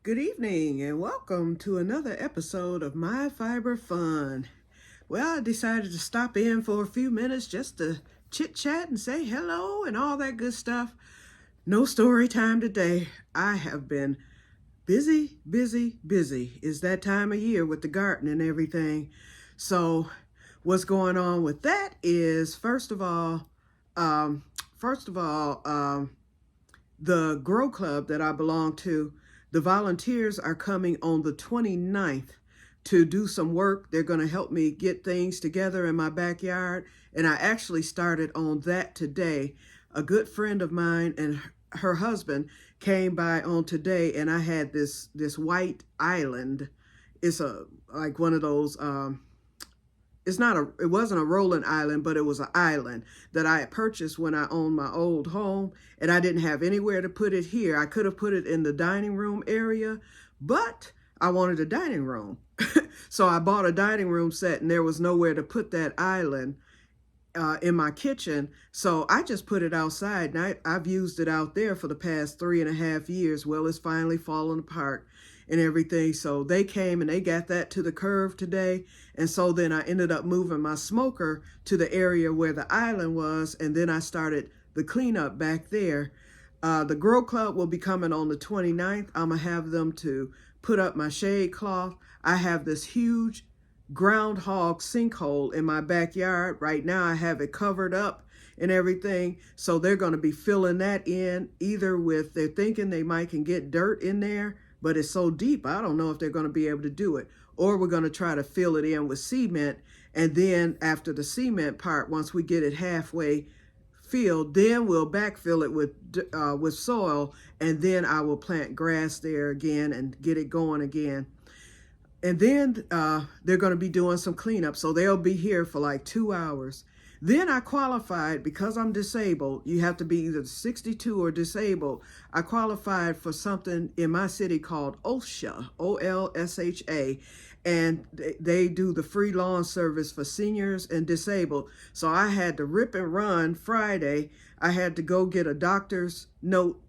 Good evening and welcome to another episode of My Fiber Fun. Well, I decided to stop in for a few minutes just to chit chat and say hello and all that good stuff. No story time today. I have been busy. It's that time of year with the garden and everything. So what's going on with that is, first of all, the Grow Club that I belong to, the volunteers are coming on the 29th to do some work. They're going to help me get things together in my backyard. And I actually started on that today. A good friend of mine and her husband came by on today, and I had this white island. It's like one of those it wasn't a rolling island, but it was an island that I had purchased when I owned my old home, and I didn't have anywhere to put it here. I could have put it in the dining room area, but I wanted a dining room. So I bought a dining room set, and there was nowhere to put that island in my kitchen. So I just put it outside, and I've used it out there for the past 3.5 years. Well, it's finally fallen apart and everything. So they came and they got that to the curve today. And so then I ended up moving my smoker to the area where the island was. And then I started the cleanup back there. The Grow Club will be coming on the 29th. I'm going to have them to put up my shade cloth. I have this huge groundhog sinkhole in my backyard. Right now I have it covered up and everything. So they're going to be filling that in, either with, they're thinking they might can get dirt in there, but it's so deep, I don't know if they're going to be able to do it. Or we're going to try to fill it in with cement. And then after the cement part, once we get it halfway filled, then we'll backfill it with soil. And then I will plant grass there again and get it going again. And then they're going to be doing some cleanup. So they'll be here for like 2 hours. Then I qualified, because I'm disabled, you have to be either 62 or disabled. I qualified for something in my city called OLSHA, OLSHA, and they do the free lawn service for seniors and disabled. So I had to rip and run Friday. I had to go get a doctor's note,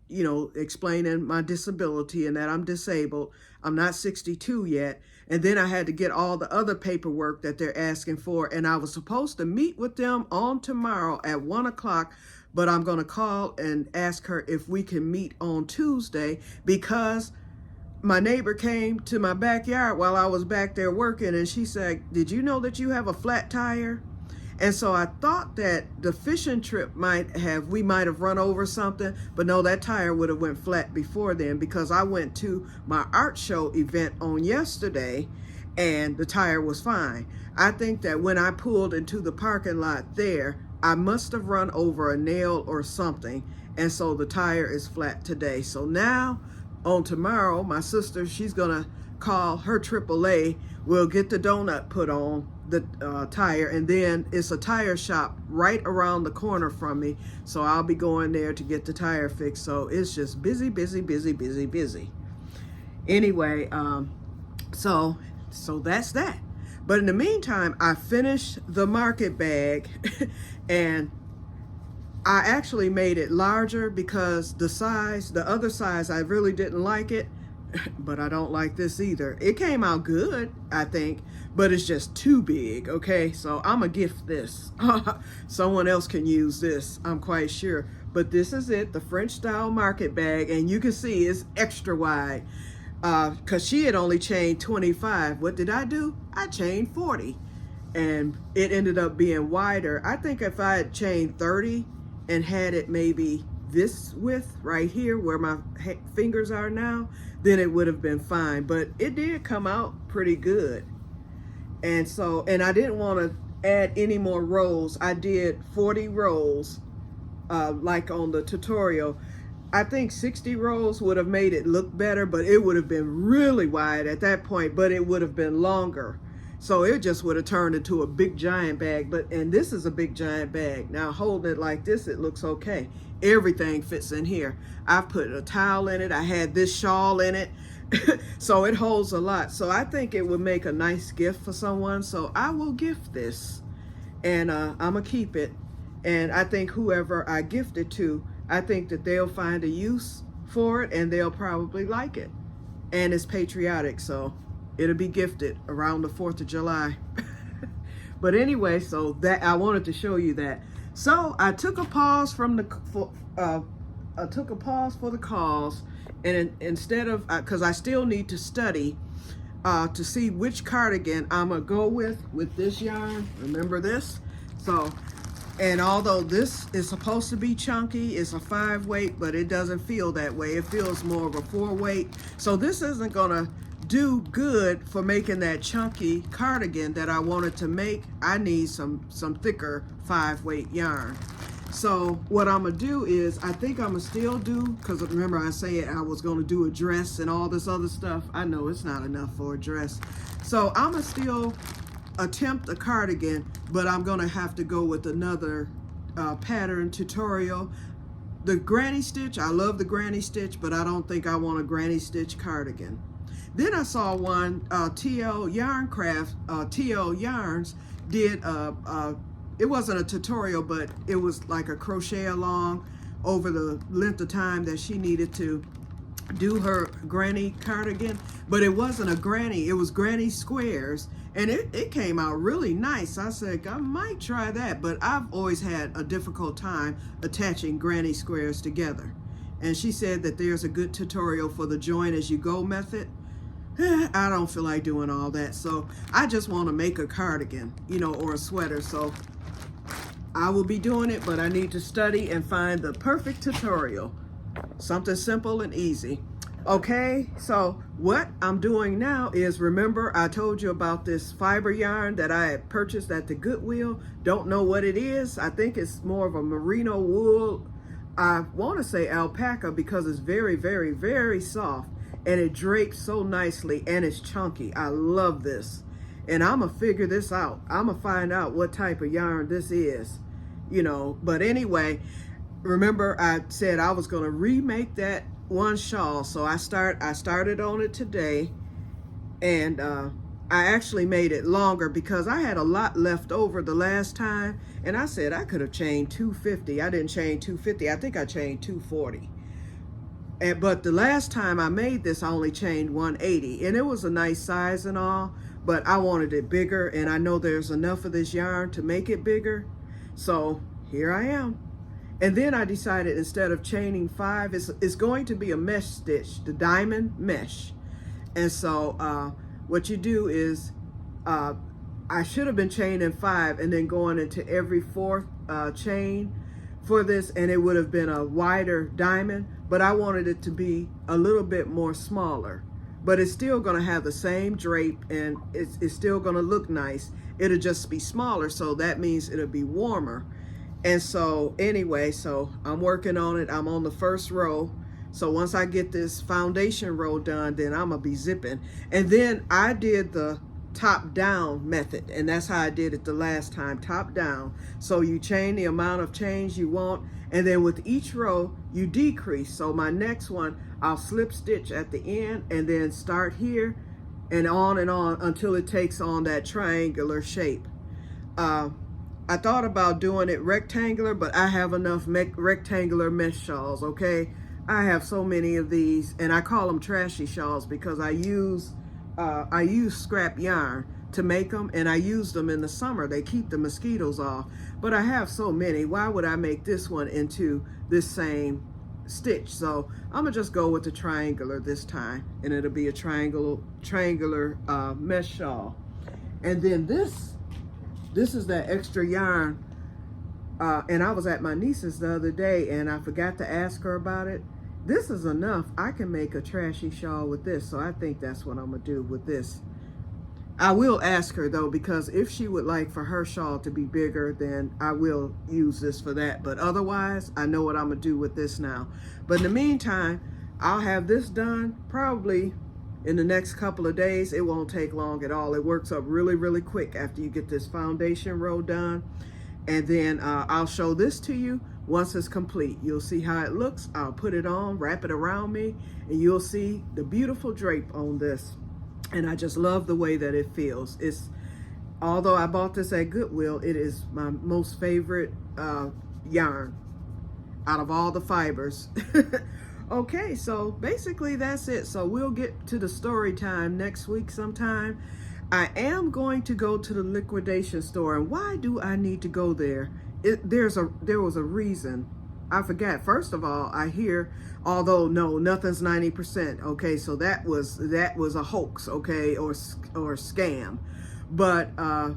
explaining my disability and that I'm disabled. I'm not 62 yet. And then I had to get all the other paperwork that they're asking for. And I was supposed to meet with them on tomorrow at 1 o'clock, but I'm going to call and ask her if we can meet on Tuesday, because my neighbor came to my backyard while I was back there working, and she said, "Did you know that you have a flat tire?" And so I thought that the fishing trip we might have run over something, but no, that tire would have went flat before then, because I went to my art show event on yesterday and the tire was fine. I think that when I pulled into the parking lot there, I must have run over a nail or something. And so the tire is flat today. So now on tomorrow, my sister, she's gonna call her AAA. We'll get the donut put on the tire, and then it's a tire shop right around the corner from me, so I'll be going there to get the tire fixed. So it's just busy. Anyway, so that's that. But in the meantime, I finished the market bag and I actually made it larger, because the other size, I really didn't like it. But I don't like this either. It came out good, I think, but it's just too big, okay? So I'm gonna gift this. Someone else can use this, I'm quite sure. But this is it, the French style market bag, and you can see it's extra wide, because she had only chained 25. What did I do? I chained 40, and it ended up being wider. I think if I had chained 30 and had it maybe this width right here where my fingers are now, then it would have been fine. But it did come out pretty good. And I didn't want to add any more rows. I did 40 rows like on the tutorial. I think 60 rows would have made it look better, but it would have been really wide at that point, but it would have been longer. So it just would have turned into a big giant bag. And this is a big giant bag. Now holding it like this, it looks okay. Everything fits in here. I've put a towel in it. I had this shawl in it. So it holds a lot. So I think it would make a nice gift for someone. So I will gift this, and I'm gonna keep it. And I think whoever I gift it to, I think that they'll find a use for it and they'll probably like it. and it's patriotic, so it'll be gifted around the 4th of July. But anyway, so that I wanted to show you that. So I took a pause from the I took a pause for the calls, and instead of because I still need to study to see which cardigan I'm gonna go with this yarn. Remember this? So, and although this is supposed to be chunky, it's a 5 weight, but it doesn't feel that way. It feels more of a 4 weight. So this isn't gonna do good for making that chunky cardigan that I wanted to make. I need some thicker 5 weight yarn. So what I'm gonna do is, I think I'm gonna still do, because remember I said I was gonna do a dress and all this other stuff. I know it's not enough for a dress. So I'm gonna still attempt a cardigan, but I'm gonna have to go with another pattern tutorial. The granny stitch, I love the granny stitch, but I don't think I want a granny stitch cardigan. Then I saw one, TL Yarncraft, TL Yarns did, it wasn't a tutorial, but it was like a crochet along over the length of time that she needed to do her granny cardigan. But it wasn't a granny, it was granny squares, and it came out really nice. I said, I might try that, but I've always had a difficult time attaching granny squares together. And she said that there's a good tutorial for the join as you go method. I don't feel like doing all that, so I just want to make a cardigan, you know, or a sweater. So I will be doing it, but I need to study and find the perfect tutorial, something simple and easy. Okay, so what I'm doing now is, remember I told you about this fiber yarn that I had purchased at the Goodwill. Don't know what it is. I think it's more of a merino wool. I want to say alpaca because it's very, very, very soft. And it drapes so nicely, and it's chunky. I love this. And I'm gonna figure this out. I'm gonna find out what type of yarn this is, you know. But anyway, remember I said I was gonna remake that one shawl. So I started on it today, and I actually made it longer because I had a lot left over the last time, and I said I could have chained 250. I didn't chain 250. I think I chained 240. But the last time I made this, I only chained 180, and it was a nice size and all, but I wanted it bigger, and I know there's enough of this yarn to make it bigger. So here I am. And then I decided, instead of chaining 5, it's going to be a mesh stitch, the diamond mesh. And so what you do is, I should have been chaining 5 and then going into every 4th chain for this, and it would have been a wider diamond, but I wanted it to be a little bit more smaller. But it's still gonna have the same drape, and it's still gonna look nice. It'll just be smaller, so that means it'll be warmer. And so anyway, so I'm working on it. I'm on the first row. So once I get this foundation row done, then I'm gonna be zipping. And then I did the top down method, and that's how I did it the last time, top down. So you chain the amount of chains you want, and then with each row you decrease. So my next one, I'll slip stitch at the end and then start here and on until it takes on that triangular shape. I thought about doing it rectangular, but I have enough rectangular mesh shawls, okay? I have so many of these, and I call them trashy shawls because I use scrap yarn to make them, and I use them in the summer. They keep the mosquitoes off, but I have so many. Why would I make this one into this same stitch? So I'm gonna just go with the triangular this time, and it'll be a triangular mesh shawl. And then this is that extra yarn, and I was at my niece's the other day, and I forgot to ask her about it. This is enough. I can make a trashy shawl with this, so I think that's what I'm gonna do with this. I will ask her though, because if she would like for her shawl to be bigger, then I will use this for that. But otherwise, I know what I'm gonna do with this now. But in the meantime, I'll have this done probably in the next couple of days. It won't take long at all. It works up really, really quick after you get this foundation row done. And then I'll show this to you once it's complete. You'll see how it looks. I'll put it on, wrap it around me, and you'll see the beautiful drape on this. And I just love the way that it feels. Although I bought this at Goodwill, it is my most favorite yarn out of all the fibers. Okay, so basically that's it. So we'll get to the story time next week sometime. I am going to go to the liquidation store. And why do I need to go there? There was a reason. I forgot. First of all, I hear, although no, nothing's 90%. Okay, so that was a hoax, okay, or scam. But I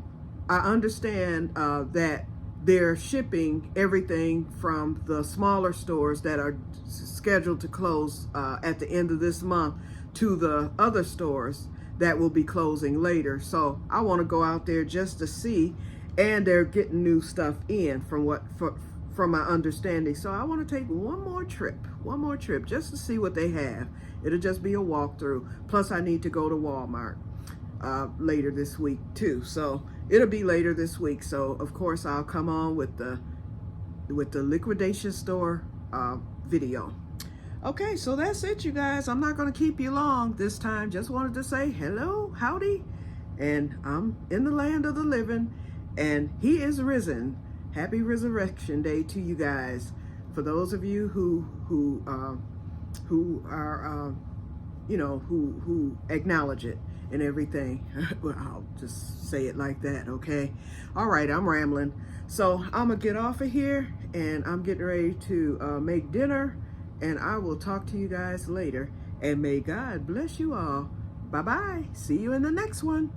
understand that they're shipping everything from the smaller stores that are scheduled to close at the end of this month to the other stores that will be closing later. So I want to go out there just to see, and they're getting new stuff in from my understanding. So I want to take one more trip just to see what they have. It'll just be a walkthrough. Plus I need to go to Walmart later this week too. So it'll be later this week. So of course I'll come on with the liquidation store video. Okay, so that's it, you guys. I'm not going to keep you long this time. Just wanted to say hello, howdy, and I'm in the land of the living, and he is risen. Happy Resurrection Day to you guys. For those of you who are who acknowledge it and everything. Well, I'll just say it like that, okay? All right, I'm rambling. So I'm gonna get off of here, and I'm getting ready to make dinner, and I will talk to you guys later. And may God bless you all. Bye-bye. See you in the next one.